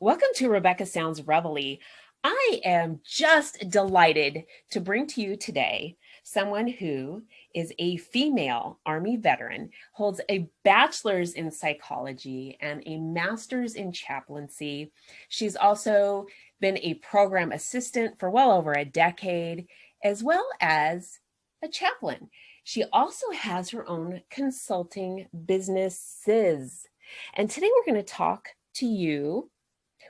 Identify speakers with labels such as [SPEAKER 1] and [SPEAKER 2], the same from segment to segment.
[SPEAKER 1] Welcome to Rebecca Sounds Reveille. I am just delighted to bring to you today someone who is a female Army veteran, holds a bachelor's in psychology and a master's in chaplaincy. She's also been a program assistant for well over a decade, as well as a chaplain. She also has her own consulting businesses. And today we're going to talk to you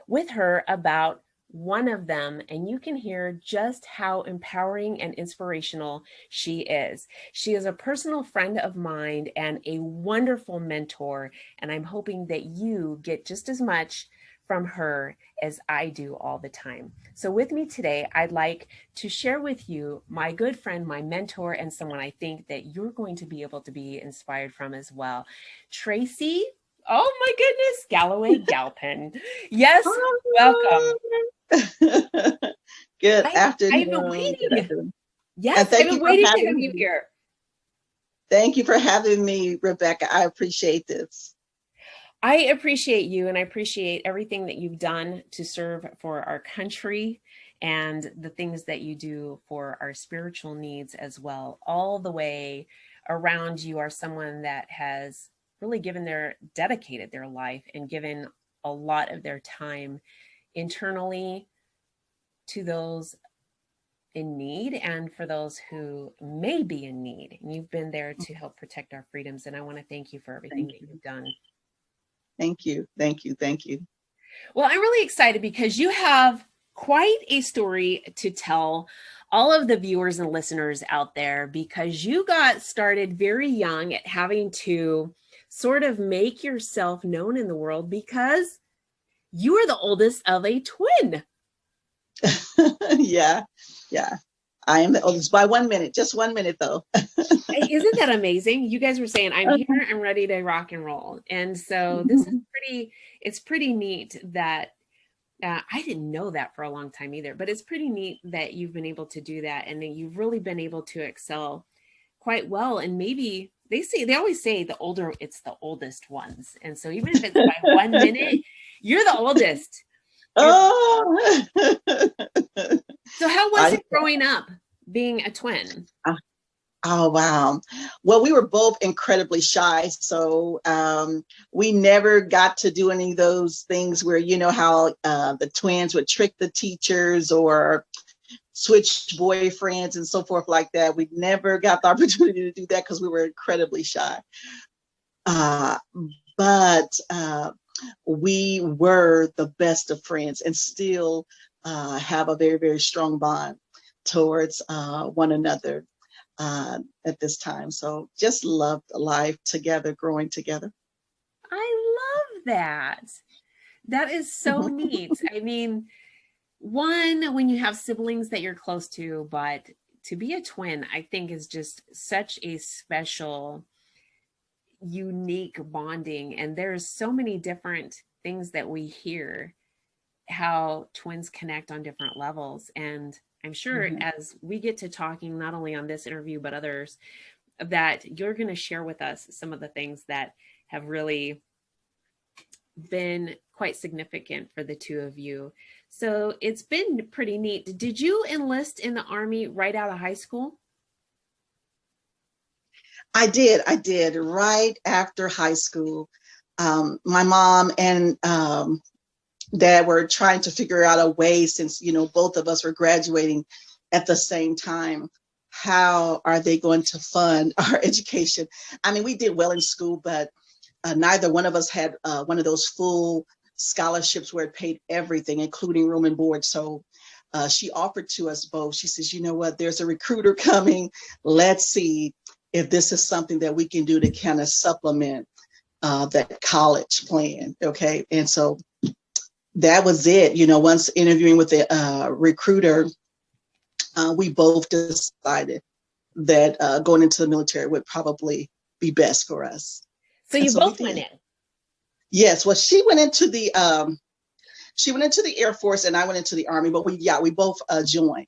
[SPEAKER 1] with her about one of them, and you can hear just how empowering and inspirational she is. She is a personal friend of mine and a wonderful mentor, and I'm hoping that you get just as much from her as I do all the time. So with me today, I'd like to share with you my good friend, my mentor, and someone I think that you're going to be able to be inspired from as well. Tracy, oh my goodness, Galloway-Galpin. Yes, welcome.
[SPEAKER 2] Good
[SPEAKER 1] I've been
[SPEAKER 2] afternoon.
[SPEAKER 1] waiting.
[SPEAKER 2] Good afternoon.
[SPEAKER 1] Yes,
[SPEAKER 2] And thank
[SPEAKER 1] I've
[SPEAKER 2] you
[SPEAKER 1] been
[SPEAKER 2] for
[SPEAKER 1] waiting to
[SPEAKER 2] having
[SPEAKER 1] have you
[SPEAKER 2] me.
[SPEAKER 1] here.
[SPEAKER 2] Thank you for having me, Rebecca. I appreciate this.
[SPEAKER 1] I appreciate you, and I appreciate everything that you've done to serve for our country and the things that you do for our spiritual needs as well. All the way around, you are someone that has really dedicated their life and given a lot of their time internally to those in need and for those who may be in need. And you've been there to help protect our freedoms. And I want to thank you for everything that you've done.
[SPEAKER 2] Thank you. Thank you. Thank you.
[SPEAKER 1] Well, I'm really excited because you have quite a story to tell all of the viewers and listeners out there, because you got started very young at having to sort of make yourself known in the world because you are the oldest of a twin.
[SPEAKER 2] Yeah. I am the oldest by 1 minute, just 1 minute though.
[SPEAKER 1] Isn't that amazing? You guys were saying, I'm here, I'm ready to rock and roll. And so this is it's pretty neat that I didn't know that for a long time either, but it's pretty neat that you've been able to do that and that you've really been able to excel quite well. And maybe they always say the older, it's the oldest ones. And so even if it's by 1 minute, you're the oldest.
[SPEAKER 2] Oh.
[SPEAKER 1] So how was it growing up being a twin?
[SPEAKER 2] Oh, wow. Well, we were both incredibly shy. So we never got to do any of those things where, you know, how the twins would trick the teachers or switch boyfriends and so forth like that. We never got the opportunity to do that because we were incredibly shy. But we were the best of friends and still have a very, very strong bond towards one another at this time. So just loved life together, growing together.
[SPEAKER 1] I love that. That is so neat. I mean, one, when you have siblings that you're close to, but to be a twin, I think is just such a special, unique bonding. And there's so many different things that we hear how twins connect on different levels. And I'm sure as we get to talking, not only on this interview, but others, that you're going to share with us some of the things that have really been quite significant for the two of you. So it's been pretty neat. Did you enlist in the Army right out of high school?
[SPEAKER 2] I did right after high school. My mom and Dad were trying to figure out a way, since, you know, both of us were graduating at the same time. How are they going to fund our education? I mean, we did well in school, but neither one of us had one of those full scholarships where it paid everything, including room and board. So she offered to us both. She says, you know what, there's a recruiter coming. Let's see if this is something that we can do to kind of supplement that college plan. Okay. And so that was it. You know, once interviewing with the recruiter, we both decided that going into the military would probably be best for us.
[SPEAKER 1] So you both went in?
[SPEAKER 2] Yes. Well, she went into the Air Force and I went into the Army, but we both joined.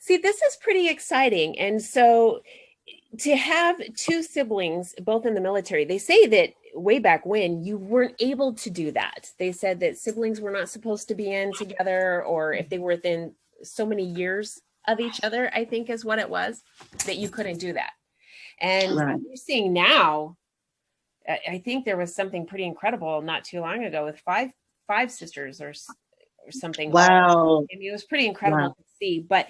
[SPEAKER 1] See, this is pretty exciting. And so to have two siblings, both in the military, they say that way back when you weren't able to do that. They said that siblings were not supposed to be in together, or if they were within so many years of each other, I think is what it was, that you couldn't do that. And
[SPEAKER 2] Right.
[SPEAKER 1] you're seeing now, I think there was something pretty incredible not too long ago with five sisters or something.
[SPEAKER 2] Wow.
[SPEAKER 1] I mean, it was pretty incredible
[SPEAKER 2] Wow.
[SPEAKER 1] to see, but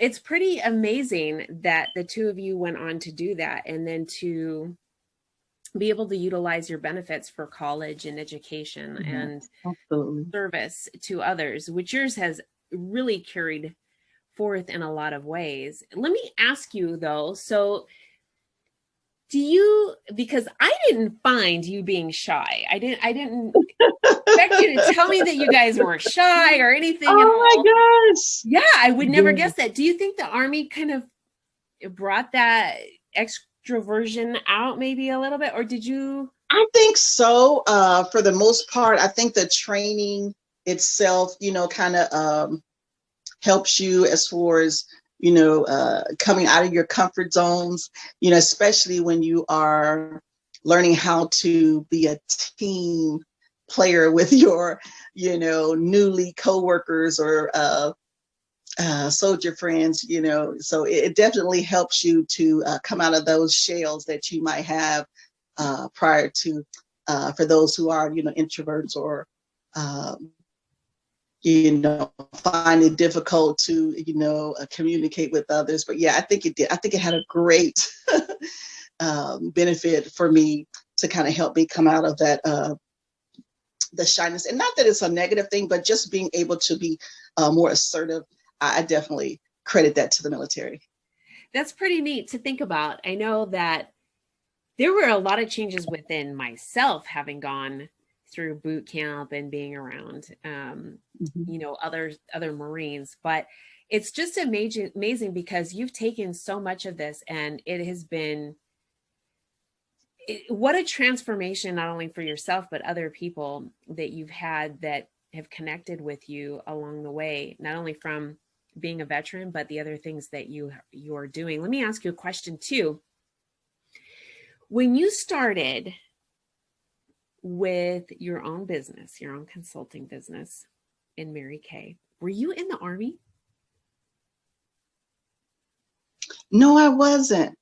[SPEAKER 1] it's pretty amazing that the two of you went on to do that, and then to be able to utilize your benefits for college and education
[SPEAKER 2] Yeah,
[SPEAKER 1] and
[SPEAKER 2] absolutely.
[SPEAKER 1] service to others, which yours has really carried forth in a lot of ways. Let me ask you though, so do you, because I didn't find you being shy. I didn't expect you to tell me that you guys were shy or anything at
[SPEAKER 2] Oh
[SPEAKER 1] all.
[SPEAKER 2] my gosh.
[SPEAKER 1] Yeah, I would never
[SPEAKER 2] Yeah.
[SPEAKER 1] guess that. Do you think the Army kind of brought that extroversion out maybe a little bit, or did you?
[SPEAKER 2] I think so. For the most part, I think the training itself, kind of helps you as far as, coming out of your comfort zones, especially when you are learning how to be a team player with your, newly coworkers or soldier friends, so it definitely helps you to come out of those shells that you might have prior to, for those who are, introverts or, um, find it difficult to, communicate with others. But yeah, I think it did. I think it had a great benefit for me to kind of help me come out of that, the shyness. And not that it's a negative thing, but just being able to be more assertive. I definitely credit that to the military.
[SPEAKER 1] That's pretty neat to think about. I know that there were a lot of changes within myself having gone through boot camp and being around,
[SPEAKER 2] Mm-hmm.
[SPEAKER 1] other Marines. But it's just amazing because you've taken so much of this, and it has been what a transformation, not only for yourself but other people that you've had that have connected with you along the way, not only from being a veteran but the other things that you're doing. Let me ask you a question too. When you started with your own business, your own consulting business in Mary Kay, were you in the Army?
[SPEAKER 2] No, I wasn't.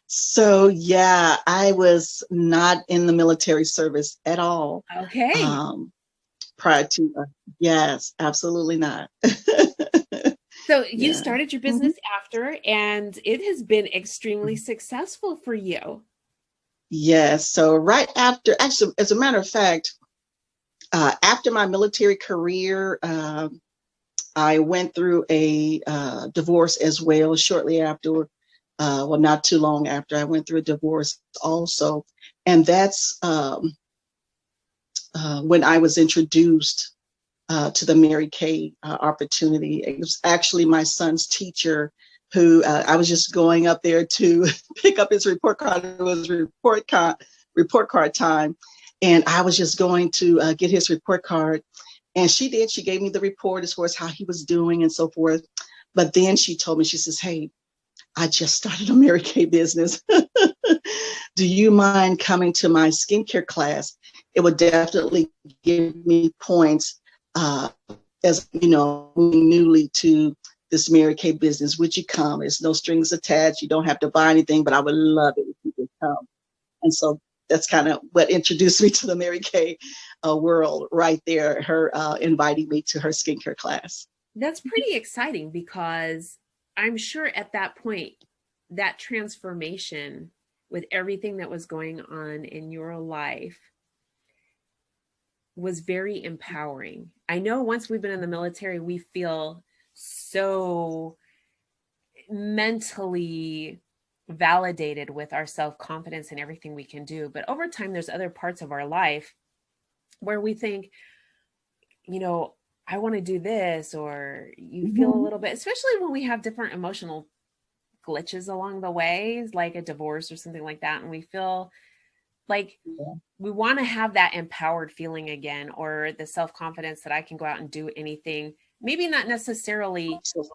[SPEAKER 2] So yeah, I was not in the military service at all.
[SPEAKER 1] Okay.
[SPEAKER 2] Um, Prior to, yes, absolutely not.
[SPEAKER 1] So you
[SPEAKER 2] Yeah.
[SPEAKER 1] started your
[SPEAKER 2] Mhm.
[SPEAKER 1] business after, and it has been extremely successful for you.
[SPEAKER 2] Yes. So right after, actually, as a matter of fact, after my military career, I went through a divorce as well. Shortly after, well, not too long after, I went through a divorce also, and that's when I was introduced to the Mary Kay opportunity. It was actually my son's teacher who, I was just going up there to pick up his report card. It was report card time. And I was just going to get his report card. And she did. She gave me the report as far as how he was doing and so forth. But then she told me, she says, "Hey, I just started a Mary Kay business. Do you mind coming to my skincare class? It would definitely give me points, as newly to this Mary Kay business. Would you come? There's no strings attached. You don't have to buy anything, but I would love it if you could come." And so that's kind of what introduced me to the Mary Kay world right there, her inviting me to her skincare class.
[SPEAKER 1] That's pretty exciting because I'm sure at that point, that transformation with everything that was going on in your life was very empowering. I know once we've been in the military, we feel so mentally validated with our self-confidence and everything we can do. But over time, there's other parts of our life where we think, you know, I want to do this, or you feel a
[SPEAKER 2] Mm-hmm.
[SPEAKER 1] little bit, especially when we have different emotional glitches along the way, like a divorce or something like that. And we feel like
[SPEAKER 2] Yeah.
[SPEAKER 1] we want to have that empowered feeling again, or the self confidence that I can go out and do anything, maybe not necessarily
[SPEAKER 2] So,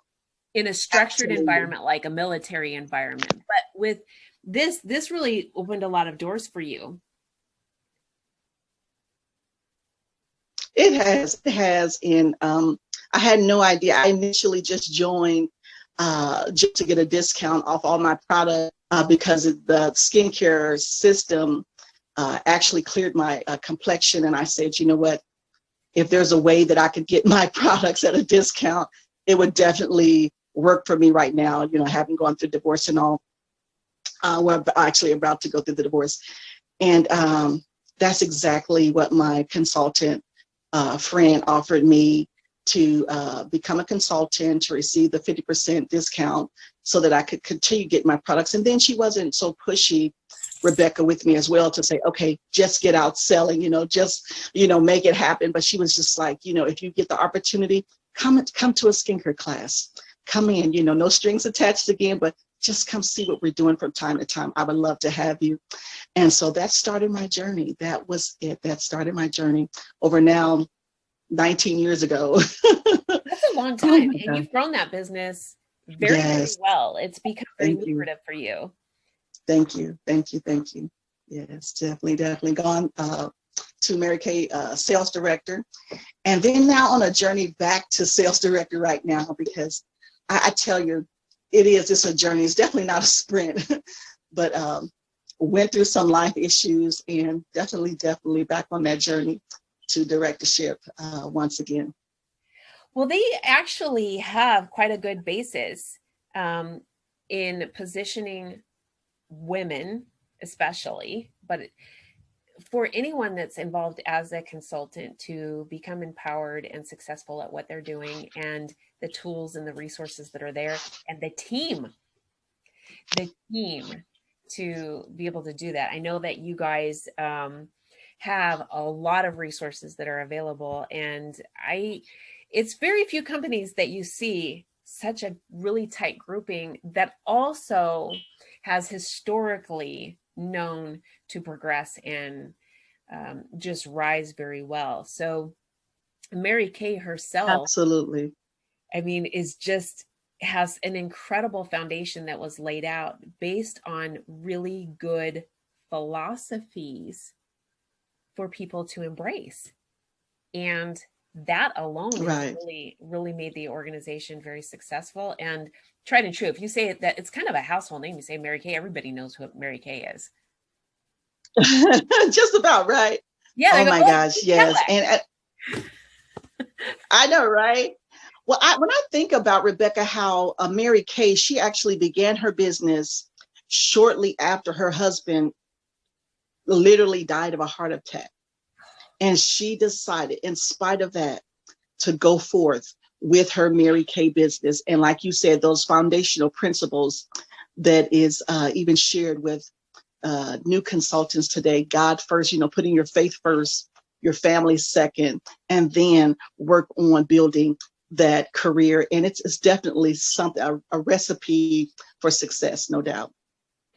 [SPEAKER 1] in a structured
[SPEAKER 2] Absolutely.
[SPEAKER 1] environment like a military environment. But with this really opened a lot of doors for you.
[SPEAKER 2] It has. And I had no idea. I initially just joined just to get a discount off all my product because the skincare system actually cleared my complexion. And I said, you know what? If there's a way that I could get my products at a discount, it would definitely work for me right now. You know, having gone through divorce and all, we're actually about to go through the divorce. And that's exactly what my consultant friend offered me to become a consultant, to receive the 50% discount so that I could continue to get my products. And then she wasn't so pushy, Rebecca, with me as well to say, okay, just get out selling, just, make it happen. But she was just like, if you get the opportunity, come to a skincare class, come in, no strings attached again, but just come see what we're doing from time to time. I would love to have you. And so that started my journey. That was it. That started my journey over now 19 years ago.
[SPEAKER 1] That's a long
[SPEAKER 2] Oh
[SPEAKER 1] time.
[SPEAKER 2] my
[SPEAKER 1] And
[SPEAKER 2] God.
[SPEAKER 1] you've grown that business very, very
[SPEAKER 2] Yes.
[SPEAKER 1] well. It's become very
[SPEAKER 2] Thank you.
[SPEAKER 1] lucrative for you.
[SPEAKER 2] Thank you. Thank you. Thank you. Yes, definitely gone to Mary Kay sales director. And then now on a journey back to sales director right now, because I tell you, it's a journey. It's definitely not a sprint, but went through some life issues and definitely back on that journey to directorship once again.
[SPEAKER 1] Well, they actually have quite a good basis in positioning women, especially, but for anyone that's involved as a consultant to become empowered and successful at what they're doing, and the tools and the resources that are there, and the team to be able to do that. I know that you guys have a lot of resources that are available, and it's very few companies that you see such a really tight grouping that also has historically known to progress and just rise very well. So Mary Kay herself,
[SPEAKER 2] Absolutely.
[SPEAKER 1] I mean, has an incredible foundation that was laid out based on really good philosophies for people to embrace. And that alone has
[SPEAKER 2] Right.
[SPEAKER 1] really made the organization very successful and tried and true. If you say that, it's kind of a household name. You say Mary Kay, everybody knows who Mary Kay is.
[SPEAKER 2] Just about right.
[SPEAKER 1] Yeah, they
[SPEAKER 2] Oh
[SPEAKER 1] go,
[SPEAKER 2] my
[SPEAKER 1] oh,
[SPEAKER 2] gosh, yes. And I know, right? Well, when I think about Rebecca, how Mary Kay, she actually began her business shortly after her husband literally died of a heart attack. And she decided, in spite of that, to go forth with her Mary Kay business. And like you said, those foundational principles that is even shared with new consultants today. God first, putting your faith first, your family second, and then work on building that career. And it's definitely something, a recipe for success, no doubt.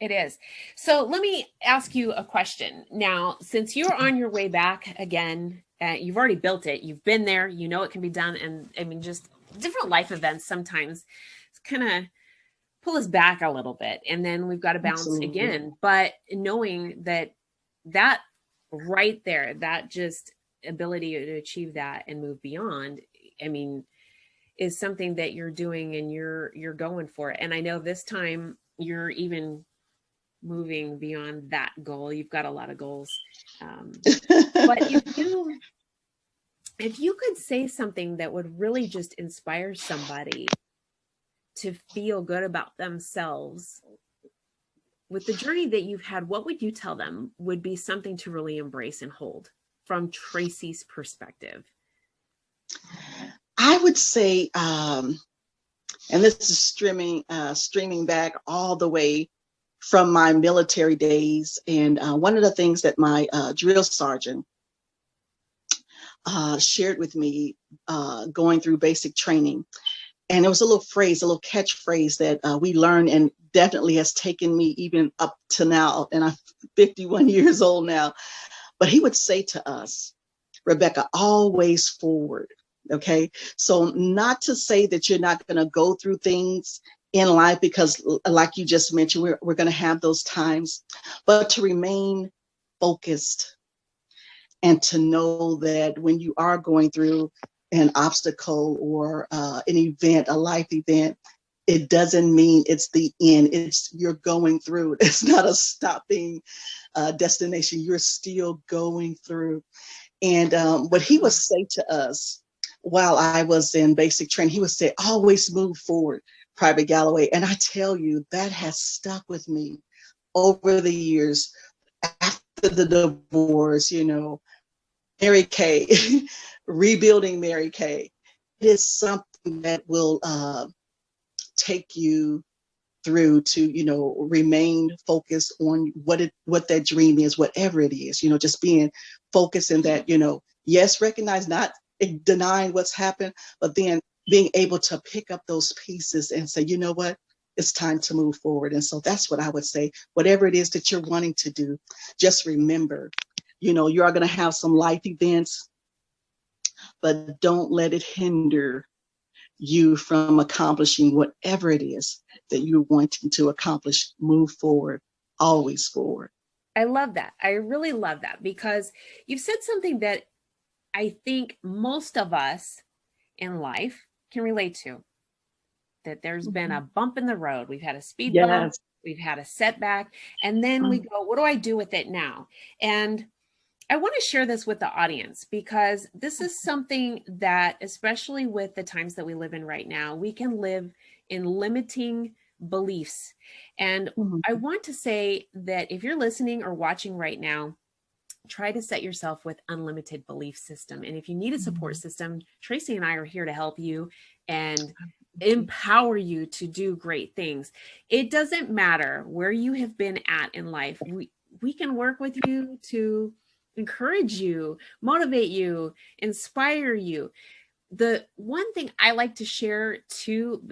[SPEAKER 1] It is. So let me ask you a question. Now, since you're on your way back again, you've already built it, you've been there, you know it can be done. And I mean, just different life events sometimes kind of pull us back a little bit. And then we've got to bounce
[SPEAKER 2] Absolutely.
[SPEAKER 1] again. But knowing that right there, that just ability to achieve that and move beyond, I mean, is something that you're doing and you're going for it. And I know this time you're even moving beyond that goal. You've got a lot of goals. But if you could say something that would really just inspire somebody to feel good about themselves with the journey that you've had, what would you tell them would be something to really embrace and hold from Tracy's perspective?
[SPEAKER 2] I would say, and this is streaming back all the way from my military days. And one of the things that my drill sergeant shared with me going through basic training, and it was a little phrase, a little catchphrase that we learned and definitely has taken me even up to now. And I'm 51 years old now. But he would say to us, Rebecca, always forward. Okay. So not to say that you're not going to go through things in life, because like you just mentioned, we're going to have those times, but to remain focused and to know that when you are going through an obstacle or an event, a life event, it doesn't mean it's the end. It's you're going through. It's not a stopping destination. You're still going through. And what he would say to us while I was in basic training, he would say, always move forward, Private Galloway. And I tell you, that has stuck with me over the years. After the divorce, Mary Kay, rebuilding Mary Kay. It is something that will take you through to remain focused on what that dream is, whatever it is, just being focused in that, yes, recognize, not denying what's happened, but then being able to pick up those pieces and say, you know what, it's time to move forward. And so that's what I would say. Whatever it is that you're wanting to do, just remember, you are going to have some life events, but don't let it hinder you from accomplishing whatever it is that you're wanting to accomplish. Move forward, always forward.
[SPEAKER 1] I love that. I really love that, because you've said something that I think most of us in life can relate to, that there's been a bump in the road. We've had a speed bump, we've had a setback, and then we go, what do I do with it now? And I want to share this with the audience, because this is something that, especially with the times that we live in right now, we can live in limiting beliefs. And I want to say that if you're listening or watching right now, try to set yourself with unlimited belief system. And if you need a support system, Tracy and I are here to help you and empower you to do great things. It doesn't matter where you have been at in life. We can work with you to encourage you, motivate you, inspire you. The one thing I like to share too,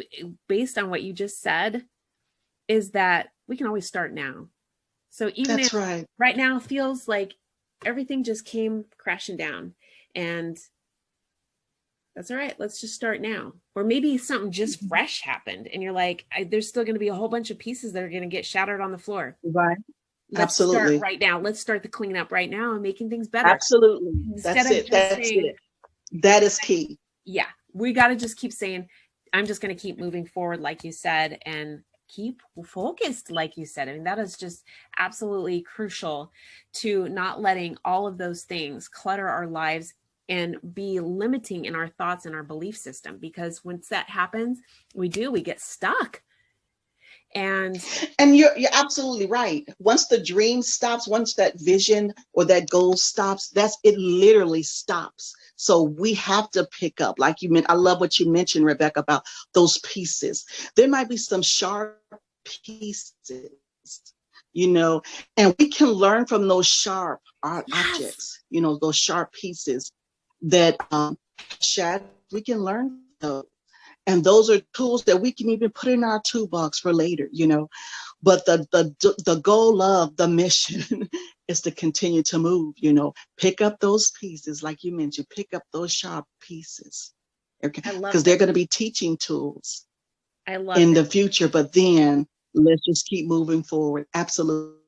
[SPEAKER 1] based on what you just said, is that we can always start now. So even if right now feels like everything just came crashing down, and that's all right, let's just start now. Or maybe something just fresh happened and you're like, there's still going to be a whole bunch of pieces that are going to get shattered on the floor.
[SPEAKER 2] Right.
[SPEAKER 1] Let's start right now. Let's start the cleanup right now and making things better.
[SPEAKER 2] Absolutely. That's it. That is key.
[SPEAKER 1] Yeah. We got to just keep saying, I'm just going to keep moving forward, like you said, and keep focused, like you said. I mean, that is just absolutely crucial to not letting all of those things clutter our lives and be limiting in our thoughts and our belief system. Because once that happens, we get stuck. And
[SPEAKER 2] you're absolutely right. Once the dream stops, once that vision or that goal stops, it literally stops. So we have to pick up, like you meant. I love what you mentioned, Rebecca, about those pieces. There might be some sharp pieces, and we can learn from those sharp objects, those sharp pieces that we can learn those. And those are tools that we can even put in our toolbox for later, But the goal of the mission is to continue to move, pick up those pieces, like you mentioned, pick up those sharp pieces. Okay, because they're going to be teaching tools in the future. But then let's just keep moving forward. Absolutely.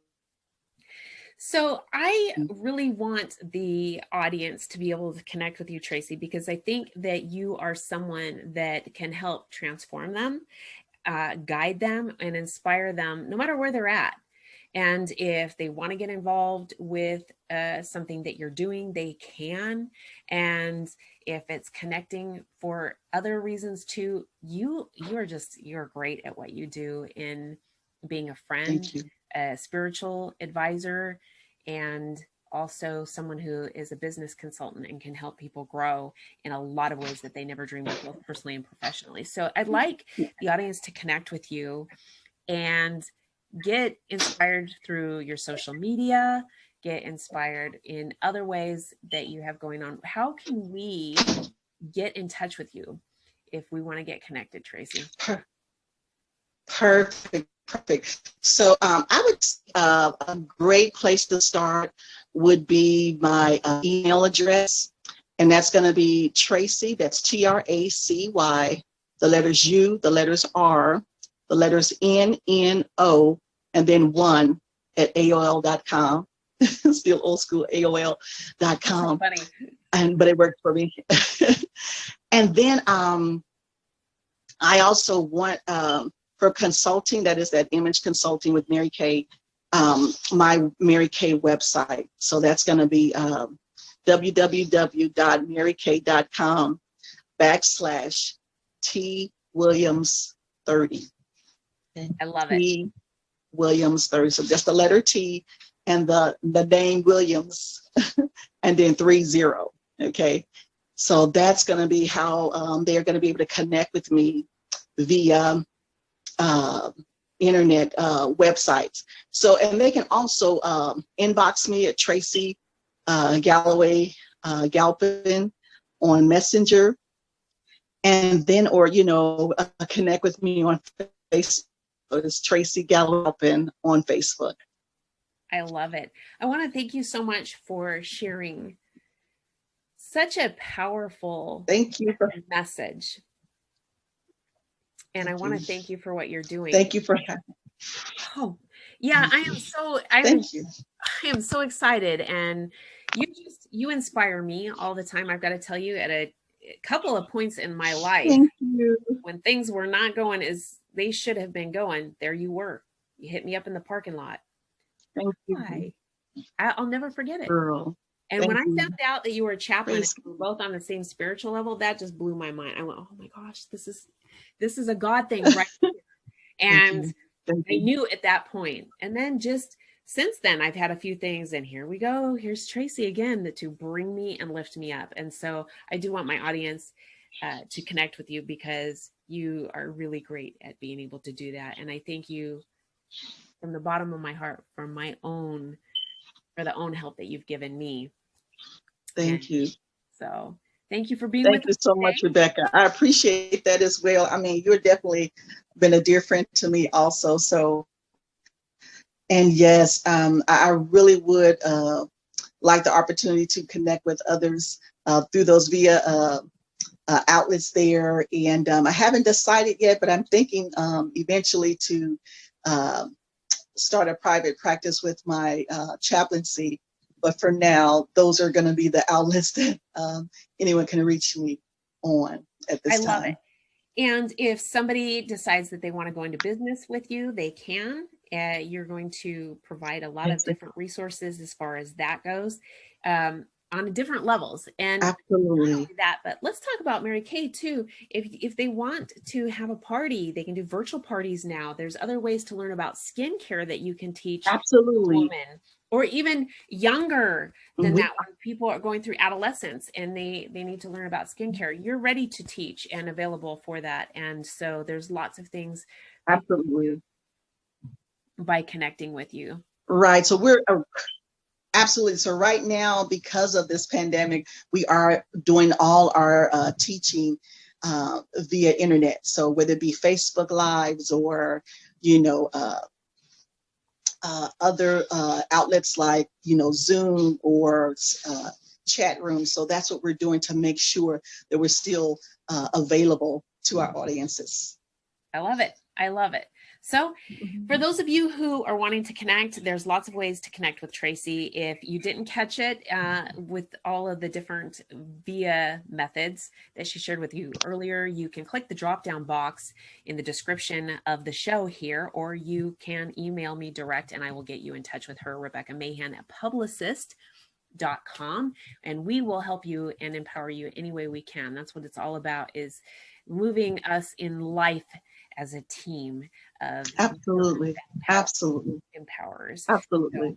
[SPEAKER 1] So I really want the audience to be able to connect with you, Tracy, because I think that you are someone that can help transform them, guide them, and inspire them no matter where they're at. And if they want to get involved with something that you're doing, they can. And if it's connecting for other reasons too, you're great at what you do in being a friend, a spiritual advisor, and also someone who is a business consultant and can help people grow in a lot of ways that they never dreamed of, both personally and professionally. So I'd like the audience to connect with you and get inspired through your social media, get inspired in other ways that you have going on. How can we get in touch with you if we want to get connected, Tracy?
[SPEAKER 2] Perfect. So I would a great place to start would be my email address, And that's going to be Tracy, that's Tracy, the letters U, the letters R, the letters NNO, and then 1 at AOL.com. Still old school, AOL.com.
[SPEAKER 1] Funny.
[SPEAKER 2] But it worked for me. And then I also want for consulting, that is that image consulting with Mary Kay, my Mary Kay website. So that's going to be www.marykay.com/T Williams30.
[SPEAKER 1] I love it.
[SPEAKER 2] T Williams 30. So just the letter T and the name Williams and then 30. Okay. So that's going to be how they're going to be able to connect with me via internet websites. So, and they can also inbox me at Tracy Galloway-Galpin on Messenger, and then, or, connect with me on Facebook. It's Tracy Galloway-Galpin on Facebook.
[SPEAKER 1] I love it. I want to thank you so much for sharing such a powerful message. And I want to thank you for what you're doing.
[SPEAKER 2] Thank you for having me.
[SPEAKER 1] Oh, yeah, I am so excited. And you inspire me all the time. I've got to tell you, at a couple of points in my life,
[SPEAKER 2] thank you,
[SPEAKER 1] when things were not going as they should have been going, there you were. You hit me up in the parking lot.
[SPEAKER 2] Thank you.
[SPEAKER 1] Why? I'll never forget it.
[SPEAKER 2] Girl.
[SPEAKER 1] And when I found out that you were a chaplain and we were both on the same spiritual level, that just blew my mind. I went, oh my gosh, this is a God thing right here. And I knew at that point. And then just since then, I've had a few things, and here we go. Here's Tracy again to bring me and lift me up. And so I do want my audience to connect with you, because you are really great at being able to do that. And I thank you from the bottom of my heart for the own help that you've given me.
[SPEAKER 2] Thank you.
[SPEAKER 1] So thank you for being with us.
[SPEAKER 2] Thank you so much, Rebecca. I appreciate that as well. I mean, you're definitely been a dear friend to me also. So, and yes, I really would like the opportunity to connect with others through those via outlets there. And I haven't decided yet, but I'm thinking eventually to start a private practice with my chaplaincy. But for now, those are going to be the outlets that anyone can reach me on at this time. I love it.
[SPEAKER 1] And if somebody decides that they want to go into business with you, they can. You're going to provide a lot of different resources as far as that goes, on different levels. And
[SPEAKER 2] absolutely
[SPEAKER 1] not only that, but let's talk about Mary Kay too. If they want to have a party, they can do virtual parties now. There's other ways to learn about skincare that you can teach women, or even younger than that, when people are going through adolescence and they need to learn about skincare. You're ready to teach and available for that. And so there's lots of things
[SPEAKER 2] absolutely
[SPEAKER 1] by connecting with you.
[SPEAKER 2] Right. So we're absolutely. So right now, because of this pandemic, we are doing all our teaching via internet. So whether it be Facebook Lives or, other outlets like, Zoom or chat rooms. So that's what we're doing to make sure that we're still available to our audiences.
[SPEAKER 1] I love it. I love it. So for those of you who are wanting to connect, there's lots of ways to connect with Tracy. If you didn't catch it with all of the different via methods that she shared with you earlier, you can click the drop-down box in the description of the show here, or you can email me direct and I will get you in touch with her, Rebecca Mahan at publicist.com, and we will help you and empower you any way we can. That's what it's all about, is moving us in life as a team of
[SPEAKER 2] absolutely
[SPEAKER 1] empowers.
[SPEAKER 2] Absolutely.
[SPEAKER 1] So,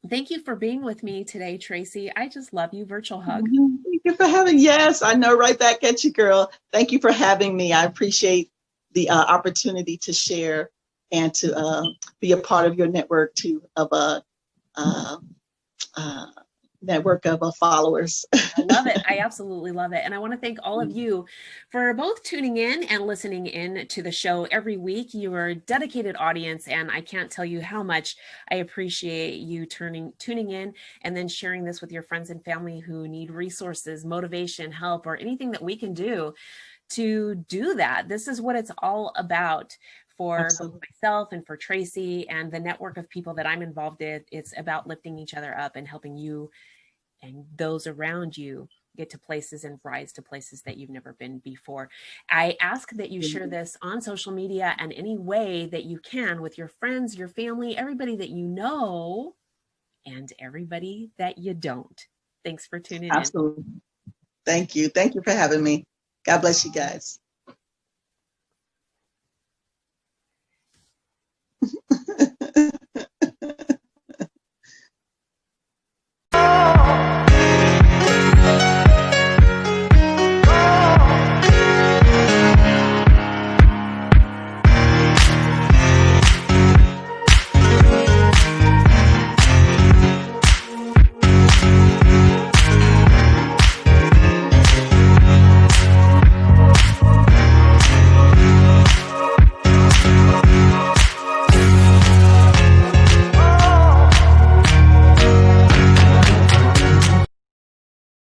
[SPEAKER 1] thank you for being with me today, Tracy. I just love you. Virtual hug.
[SPEAKER 2] Thank you for having. Yes, I know, right back at you, girl. Thank you for having me. I appreciate the opportunity to share and to be a part of your network too, of network of followers.
[SPEAKER 1] I love it. I absolutely love it. And I want to thank all of you for both tuning in and listening in to the show every week. You are a dedicated audience, and I can't tell you how much I appreciate you tuning in and then sharing this with your friends and family who need resources, motivation, help, or anything that we can do to do that. This is what it's all about for
[SPEAKER 2] Absolutely.
[SPEAKER 1] myself and for Tracy and the network of people that I'm involved in. It's about lifting each other up and helping you and those around you get to places and rise to places that you've never been before. I ask that you share this on social media and any way that you can with your friends, your family, everybody that you know, and everybody that you don't. Thanks for tuning in.
[SPEAKER 2] Absolutely. Thank you. Thank you for having me. God bless you guys.